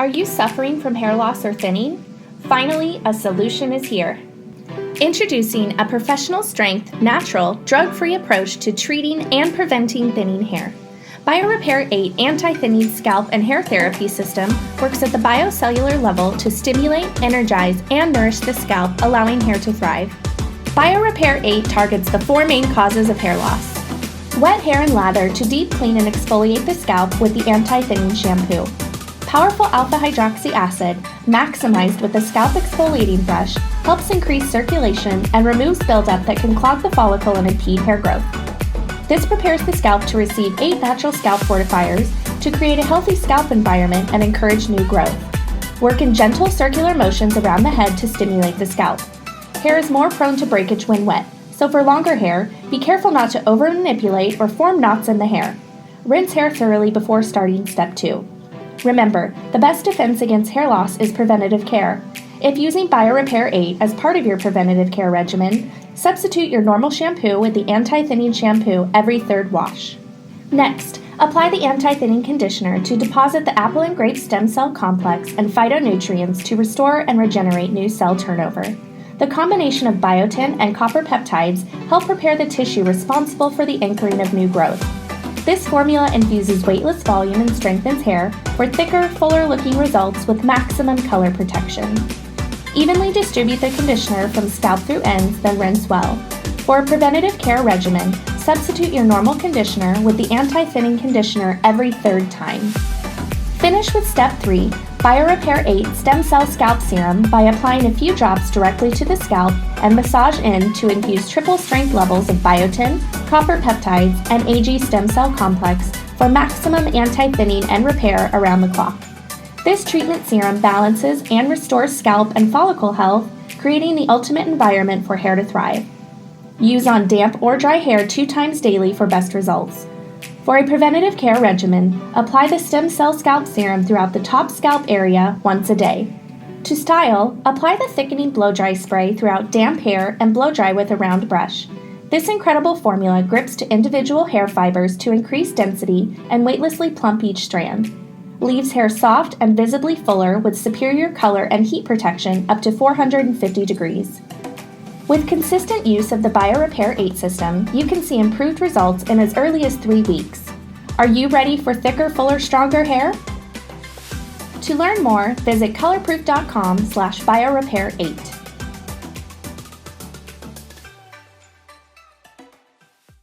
Are you suffering from hair loss or thinning? Finally, a solution is here. Introducing a professional strength, natural, drug-free approach to treating and preventing thinning hair. BioRepair-8 anti-thinning scalp and hair therapy system works at the biocellular level to stimulate, energize, and nourish the scalp, allowing hair to thrive. BioRepair-8 targets the 4 main causes of hair loss. Wet hair and lather to deep clean and exfoliate the scalp with the anti-thinning shampoo. Powerful alpha-hydroxy acid, maximized with the scalp exfoliating brush, helps increase circulation and removes buildup that can clog the follicle and impede hair growth. This prepares the scalp to receive 8 natural scalp fortifiers to create a healthy scalp environment and encourage new growth. Work in gentle circular motions around the head to stimulate the scalp. Hair is more prone to breakage when wet, so for longer hair, be careful not to over-manipulate or form knots in the hair. Rinse hair thoroughly before starting step 2. Remember, the best defense against hair loss is preventative care. If using BioRepair-8 as part of your preventative care regimen, substitute your normal shampoo with the anti-thinning shampoo every 3rd wash. Next, apply the anti-thinning conditioner to deposit the apple and grape stem cell complex and phytonutrients to restore and regenerate new cell turnover. The combination of biotin and copper peptides help prepare the tissue responsible for the anchoring of new growth. This formula infuses weightless volume and strengthens hair for thicker, fuller-looking results with maximum color protection. Evenly distribute the conditioner from scalp through ends, then rinse well. For a preventative care regimen, substitute your normal conditioner with the anti-thinning conditioner every 3rd time. Finish with step 3, BioRepair-8 Stem Cell Scalp Serum by applying a few drops directly to the scalp and massage in to infuse triple strength levels of biotin, copper peptides, and AG stem cell complex for maximum anti-thinning and repair around the clock. This treatment serum balances and restores scalp and follicle health, creating the ultimate environment for hair to thrive. Use on damp or dry hair 2 times daily for best results. For a preventative care regimen, apply the stem cell scalp serum throughout the top scalp area once a day. To style, apply the thickening blow-dry spray throughout damp hair and blow-dry with a round brush. This incredible formula grips to individual hair fibers to increase density and weightlessly plump each strand. Leaves hair soft and visibly fuller with superior color and heat protection up to 450 degrees. With consistent use of the BioRepair-8 system, you can see improved results in as early as 3 weeks. Are you ready for thicker, fuller, stronger hair? To learn more, visit colorproof.com/BioRepair-8.